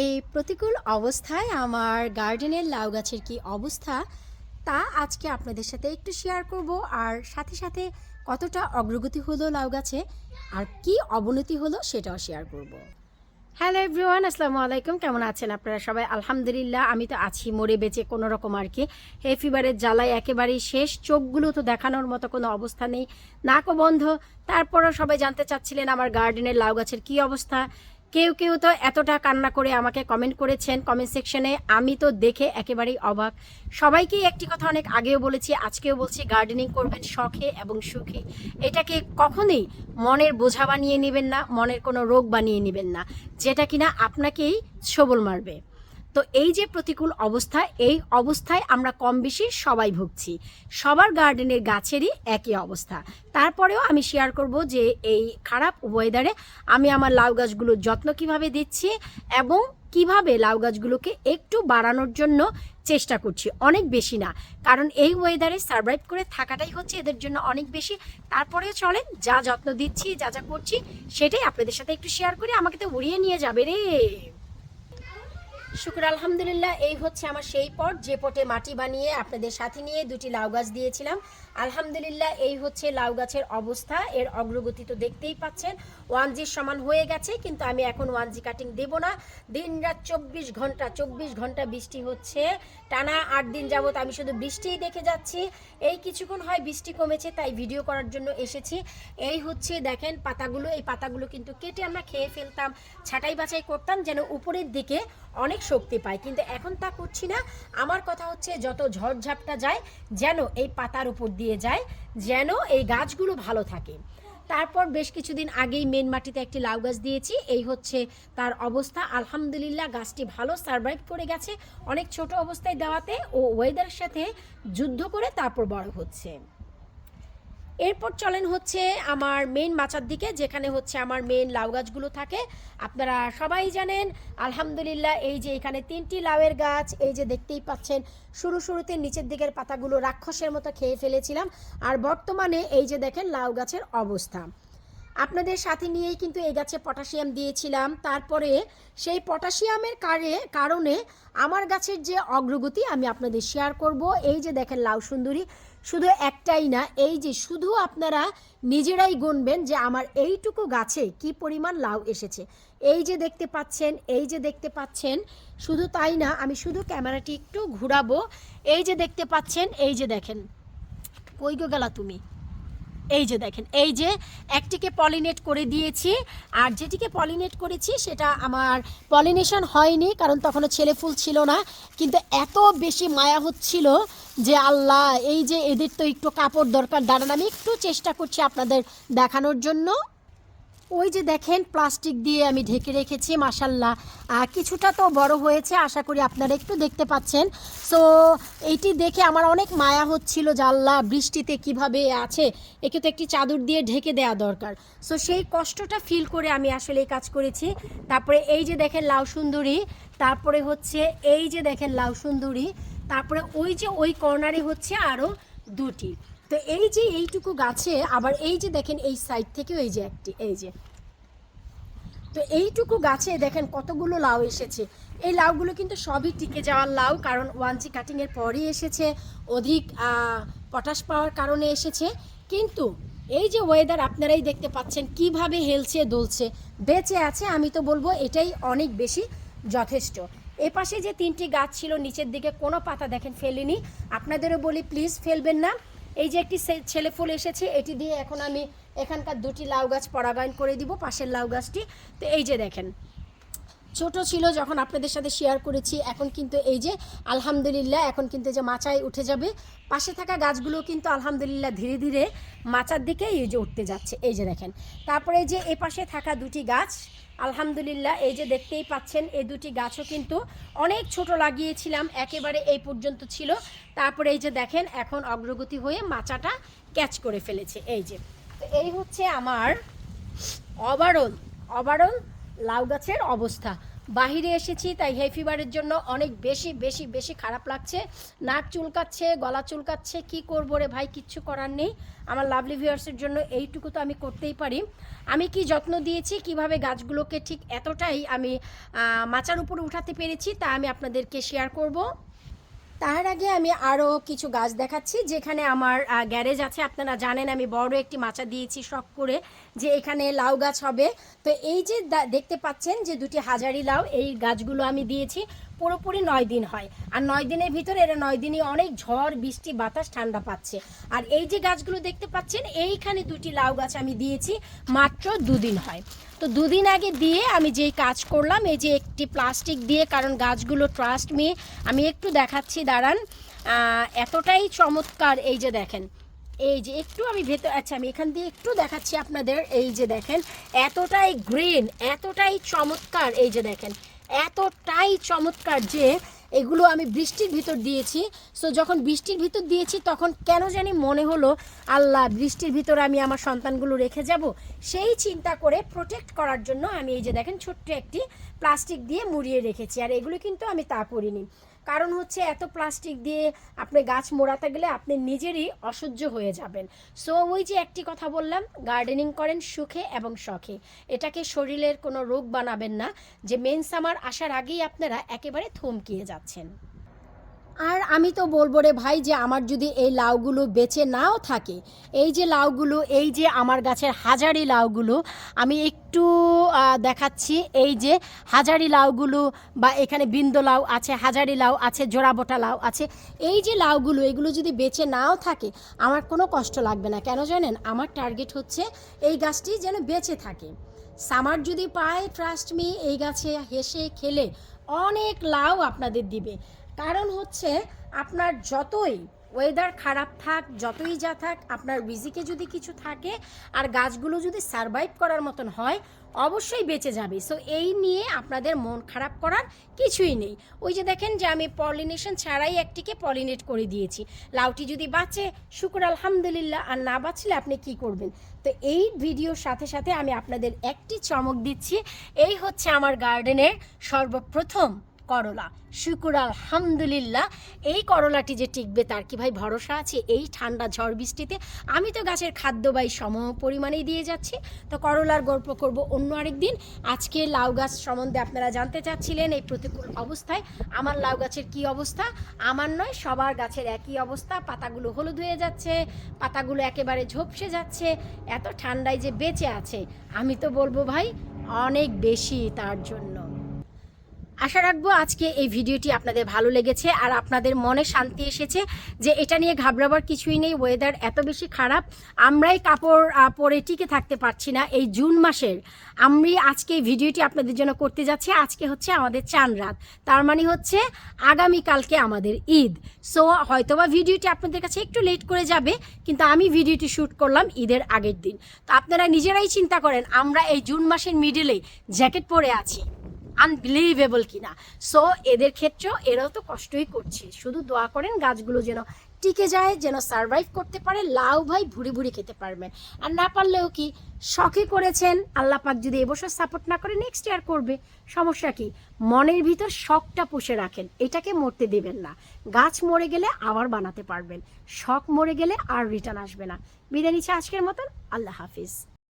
এই প্রতিকূল অবস্থায় আমার গার্ডেনের লাউ গাছের কি অবস্থা তা আজকে আপনাদের সাথে একটু শেয়ার করব। আর সাথে সাথে কতটা অগ্রগতি হলো লাউ গাছে আর কি অবনতি হলো সেটাও শেয়ার করব। হ্যালো এভরিওয়ান, আসসালামু আলাইকুম। কেমন আছেন আপনারা সবাই? আলহামদুলিল্লাহ, আমি তো আছি মরে বেঁচে কোনো রকম আর কি। হে ফিভারের জ্বালায় একেবারেই শেষ, চোখগুলো তো দেখানোর মতো কোনো অবস্থা নেই, নাকও বন্ধ। তারপরও সবাই জানতে চাচ্ছিলেন আমার গার্ডেনের লাউ গাছের কী অবস্থা। কেউ কেউ তো এতটা কান্না করে আমাকে কমেন্ট করেছেন কমেন্ট সেকশনে, আমি তো দেখে একেবারেই অবাক। সবাইকেই একটি কথা অনেক আগেও বলেছি, আজকেও বলছি, গার্ডেনিং করবেন শখে এবং সুখে। এটাকে কখনোই মনের বোঝা বানিয়ে নেবেন না, মনের কোনো রোগ বানিয়ে নেবেন না, যেটা কিনা আপনাকেই সবল মারবে। তো এই যে প্রতিকূল অবস্থা, এই অবস্থায় আমরা কম বেশি সবাই ভুগছি, সবার গার্ডেনের গাছেরই একই অবস্থা। তারপরেও আমি শেয়ার করব যে এই খারাপ ওয়েদারে আমি আমার লাউ গাছগুলোর যত্ন কিভাবে দিচ্ছি এবং কিভাবে লাউ গাছগুলোকে একটু বাড়ানোর জন্য চেষ্টা করছি, অনেক বেশি না, কারণ এই ওয়েদারে সার্ভাইভ করে থাকাটাই হচ্ছে এদের জন্য অনেক বেশি। তারপরেও চলেন, যা যত্ন দিচ্ছি, যা যা করছি সেটাই আপনাদের সাথে একটু শেয়ার করি। আমাকে তো উড়িয়ে নিয়ে যাবে রে। শুক্র আলহামদুলিল্লাহ, এই হচ্ছে আমার সেই পট, যে পটে মাটি বানিয়ে আপনাদের সাথে নিয়ে দুটি লাউ গাছ দিয়েছিলাম। আলহামদুলিল্লাহ, এই হচ্ছে লাউ গাছের অবস্থা। এর অগ্রগতি তো দেখতেই পাচ্ছেন, 1G সমান হয়ে গেছে, কিন্তু আমি এখন 1G কাটিং দেব না। দিন রাত 24 ঘন্টা বৃষ্টি হচ্ছে, টানা 8 দিন যাবত আমি শুধু বৃষ্টিই দেখে যাচ্ছি। এই কিছুক্ষণ হয় বৃষ্টি কমেছে, তাই ভিডিও করার জন্য এসেছি। এই হচ্ছে দেখেন পাতাগুলো, এই পাতাগুলো কিন্তু কেটে আমরা খেয়ে ফেলতাম, ছাঁটাই বাছাই করতাম যেন উপরের দিকে অনেক শক্তি পায়, কিন্তু এখন তা করছি না। আমার কথা হচ্ছে যত ঝড়ঝাপটা যায় যেন এই পাতার উপর দিয়ে যায়, যেন এই গাছগুলো ভালো থাকে। তারপর বেশ কিছুদিন আগেই মেন মাটিতে একটি লাউ গাছ দিয়েছি, এই হচ্ছে তার অবস্থা। আলহামদুলিল্লাহ, গাছটি ভালো সার্ভাইভ করে গেছে, অনেক ছোট অবস্থায় দেওয়াতে ও ওয়েদারের সাথে যুদ্ধ করে তারপর বড় হচ্ছে। এরপর চলেন হচ্ছে আমার মেন মাচার দিকে, যেখানে হচ্ছে আমার মেন লাউ গাছগুলো থাকে। আপনারা সবাই জানেন আলহামদুলিল্লাহ, এই যে এখানে 3টি লাউয়ের গাছ, এই যে দেখতেই পাচ্ছেন, শুরুতে নিচের দিকের পাতাগুলো রাক্ষসের মতো খেয়ে ফেলেছিলাম, আর বর্তমানে এই যে দেখেন লাউ গাছের অবস্থা। আপনাদের সাথে নিয়েই কিন্তু এই গাছে পটাশিয়াম দিয়েছিলাম, তারপরে সেই পটাশিয়ামের কারণে আমার গাছের যে অগ্রগতি আমি আপনাদের শেয়ার করব। এই যে দেখেন লাউ সুন্দরী, শুধু একটাই না, এই যে শুধু আপনারা নিজেরাই গুনবেন যে আমার এইটুকু গাছে কি পরিমাণ লাউ এসেছে। এই যে দেখতে পাচ্ছেন, এই যে দেখতে পাচ্ছেন, শুধু তাই না, আমি শুধু ক্যামেরাটি একটু ঘুরাবো। এই যে দেখতে পাচ্ছেন, এই যে দেখেন, কই গো গেলা তুমি, এই যে দেখেন, এই যে একটিকে পলিনেট করে দিয়েছি, আর যেটিকে পলিনেট করেছি সেটা আমার পলিনেশন হয়নি, কারণ তখনও ছেলে ফুল ছিল না, কিন্তু এত বেশি মায়া হচ্ছিল যে আল্লাহ, এই যে এদের তো একটু কাপড় দরকার। দাঁড়ান, আমি একটু চেষ্টা করছি আপনাদের দেখানোর জন্য। ওই যে দেখেন প্লাস্টিক দিয়ে আমি ঢেকে রেখেছি, মাশাল্লাহ কিছুটা তো বড় হয়েছে, আশা করি আপনারা একটু দেখতে পাচ্ছেন। সো এইটি দেখে আমার অনেক মায়া হচ্ছিল যে আল্লাহ, বৃষ্টিতে কিভাবে আছে, একে তো একটি চাদর দিয়ে ঢেকে দেওয়া দরকার। সো সেই কষ্টটা ফিল করে আমি আসলে এই কাজ করেছি। তারপরে এই যে দেখেন লাউ সুন্দরী, তারপরে হচ্ছে এই যে দেখেন লাউ সুন্দরী, তারপরে ওই যে ওই কর্নারে হচ্ছে আরও দুটি। তো এই যে এইটুকু গাছে আবার এই যে দেখেন এই সাইড থেকেও এই যে একটি, এই যে, তো এইটুকু গাছে দেখেন কতগুলো লাউ এসেছে। এই লাউগুলো কিন্তু সবই টিকে যাওয়ার লাউ, কারণ 1G কাটিংয়ের পরই এসেছে, অধিক পটাশ পাওয়ার কারণে এসেছে। কিন্তু এই যে ওয়েদার আপনারাই দেখতে পাচ্ছেন কিভাবে হেলছে দোলছে, বেঁচে আছে, আমি তো বলবো এটাই অনেক বেশি যথেষ্ট। এপাশে যে 3টি গাছ ছিল নিচের দিকে কোনো পাতা দেখেন ফেলিনি, আপনাদেরও বলি প্লিজ ফেলবেন না। এই যে একটি ছেলে ফুল এসেছে, এটি দিয়ে এখন আমি এখানকার 2টি লাউ গাছ পরাগায়ন করে দিব, পাশের লাউ গাছটি। তো এই যে দেখেন, ছোট ছিল যখন আপনাদের সাথে শেয়ার করেছি, এখন কিন্তু এই যে আলহামদুলিল্লাহ, এখন কিন্তু যে মাচায় উঠে যাবে। পাশে থাকা গাছগুলো কিন্তু আলহামদুলিল্লাহ ধীরে ধীরে মাচার দিকে এই যে উঠতে যাচ্ছে, এই যে দেখেন। তারপরে যে এ পাশে থাকা 2টি গাছ আলহামদুলিল্লাহ, এই যে দেখতেই পাচ্ছেন, এই 2টি গাছও কিন্তু অনেক ছোট লাগিয়েছিলাম, একেবারে এই পর্যন্ত ছিল। তারপরে এই যে দেখেন এখন অগ্রগতি হয়ে মাচাটা ক্যাচ করে ফেলেছে, এই যে। তো এই হচ্ছে আমার ওভারঅল লাউ গাছের অবস্থা। বাহিরে এসেছি তাই হে ফিভারের জন্য অনেক বেশি বেশি বেশি খারাপ লাগছে, নাক চুলকাচ্ছে, গলা চুলকাচ্ছে, কি করবো রে ভাই, কিচ্ছু করার নেই। আমার লাভলি ভিউয়ার্সের জন্য এইটুকু তো আমি করতেই পারি। আমি কি যত্ন দিয়েছি, কিভাবে গাছগুলোকে ঠিক এতটাই আমি মাচার উপরে উঠাতে পেরেছি তা আমি আপনাদেরকে শেয়ার করব। তার আগে আমি আরও কিছু গাছ দেখাচ্ছি যেখানে আমার গ্যারেজ আছে। আপনারা জানেন আমি বড় একটি মাচা দিয়েছি শখ করে যে এখানে লাউ গাছ হবে। তো এই যে দেখতে পাচ্ছেন যে দুটি হাজারি লাউ, এই গাছগুলো আমি দিয়েছি পুরোপুরি 9 দিন হয়। আর 9 দিনের ভিতরে এরা 9 দিনই অনেক ঝড় বৃষ্টি বাতাস ঠান্ডা পাচ্ছে। আর এই যে গাছগুলো দেখতে পাচ্ছেন এইখানে দুটি লাউ গাছ আমি দিয়েছি মাত্র 2 দিন হয়। তো 2 দিন আগে দিয়ে আমি যেই কাজ করলাম, এই যে একটি প্লাস্টিক দিয়ে, কারণ গাছগুলো ট্রাস্ট মি, আমি একটু দেখাচ্ছি দাঁড়ান, এতটাই চমৎকার। এই যে দেখেন, এই যে একটু আমি ভেতর, আচ্ছা আমি এখান দিয়ে একটু দেখাচ্ছি আপনাদের। এই যে দেখেন এতটাই গ্রিন, এতটাই চমৎকার, এই যে দেখেন এতটাই চমৎকার যে এগুলো আমি বৃষ্টির ভিতর দিয়েছি। সো যখন বৃষ্টির ভিতর দিয়েছি তখন কেন জানি মনে হলো আল্লাহ বৃষ্টির ভিতর আমি আমার সন্তানগুলো রেখে যাব, সেই চিন্তা করে প্রোটেক্ট করার জন্য আমি এই যে দেখেন ছোট্ট একটি প্লাস্টিক দিয়ে মুড়িয়ে রেখেছি। আর এগুলো কিন্তু আমি তা করিনি, কারণ হচ্ছে এত প্লাস্টিক দিয়ে আপনি গাছ মোড়াতে গেলে আপনি নিজেরই অসহ্য হয়ে যাবেন। সো ওই যে একটি কথা বললাম, গার্ডেনিং করেন সুখে এবং শখে, এটাকে শরীরের কোনো রোগ বানাবেন না যে মেন সামার আসার আগেই আপনারা একেবারে থমকিয়ে যাচ্ছেন। আর আমি তো বলবো রে ভাই যে আমার যদি এই লাউগুলো বেঁচে নাও থাকে, এই যে লাউগুলো, এই যে আমার গাছের হাজারি লাউগুলো আমি একটু দেখাচ্ছি, এই যে হাজারি লাউগুলো, বা এখানে বিন্দ লাউ আছে, হাজারি লাউ আছে, জোড়াবোটা লাউ আছে, এই যে লাউগুলো এগুলো যদি বেঁচে নাও থাকে আমার কোনো কষ্ট লাগবে না। কেন জানেন, আমার টার্গেট হচ্ছে এই গাছটি যেন বেঁচে থাকে। সামার যদি পায়, ট্রাস্ট মি, এই গাছে হেসে খেলে অনেক লাউ আপনাদের দিবে। কারণ হচ্ছে আপনার যতই ওয়েদার খারাপ থাক, যতই যা থাক, আপনার রিজিকে যদি কিছু থাকে আর গাছগুলো যদি সারভাইভ করার মতন হয় অবশ্যই বেঁচে যাবে। সো এই নিয়ে আপনাদের মন খারাপ করার কিছুই নেই। ওই যে দেখেন যে আমি পলিনেশন ছাড়াই একটিকে পলিনেট করে দিয়েছি। লাউটি যদি বাঁচে শুকর আলহামদুলিল্লাহ, আর না বাঁচলে আপনি কি করবেন। তো এই ভিডিওর সাথে সাথে আমি আপনাদের একটি চমক দিচ্ছি, এই হচ্ছে আমার গার্ডেনের সর্বপ্রথম করলা। শুকুর আলহামদুলিল্লাহ, এই করলাটি যে টিকবে তার কি ভাই ভরসা আছে এই ঠান্ডা ঝড় বৃষ্টিতে। আমি তো গাছের খাদ্য বাই সম পরিমাণেই দিয়ে যাচ্ছি। তো করলার গল্প করব অন্য আরেকদিন। আজকে লাউ গাছ সম্বন্ধে আপনারা জানতে চাচ্ছিলেন এই প্রতিকূল অবস্থায় আমার লাউ গাছের কি অবস্থা। আমার নয়, সবার গাছের একই অবস্থা, পাতাগুলো হলুদ হয়ে যাচ্ছে, পাতাগুলো একেবারে ঝোপসে যাচ্ছে। এত ঠান্ডায় যে বেঁচে আছে আমি তো বলবো ভাই অনেক বেশি। তার জন্য আশা রাখবো আজকে এই ভিডিওটি আপনাদের ভালো লেগেছে আর আপনাদের মনে শান্তি এসেছে যে এটা নিয়ে ঘাবড়াবার কিছুই নেই। ওয়েদার এত বেশি খারাপ, আমরাই কাপড় পরে টিকে থাকতে পারছি না এই জুন মাসের। আমি আজকে এই ভিডিওটি আপনাদের জন্য করতে যাচ্ছি। আজকে হচ্ছে আমাদের চাঁদ রাত, তার মানে হচ্ছে আগামীকালকে আমাদের ঈদ। সো হয়তোবা ভিডিওটি আপনাদের কাছে একটু লেট করে যাবে, কিন্তু আমি ভিডিওটি শ্যুট করলাম ঈদের আগের দিন। তো আপনারা নিজেরাই চিন্তা করেন আমরা এই জুন মাসের মিডলে জ্যাকেট পরে আছি, আনবিলিভেবল কিনা। সো এদের ক্ষেত্রেও এরাও তো কষ্টই করছে। শুধু দোয়া করেন গাছগুলো যেন টিকে যায়, যেন সারভাইভ করতে পারে, লাউ ভাই ভুড়ি ভুড়ি খেতে পারবেন। আর না পারলেও কি, শখে করেছেন, আল্লাহ পাক যদি এবছর সাপোর্ট না করে নেক্সট ইয়ার করবে, সমস্যা কি। মনের ভিতর শখটা পুষে রাখেন, এটাকে মরতে দেবেন না। গাছ মরে গেলে আবার বানাতে পারবেন, শখ মরে গেলে আর রিটার্ন আসবে না। বিদায় নিচ্ছে আজকের মতন, আল্লাহ হাফিজ।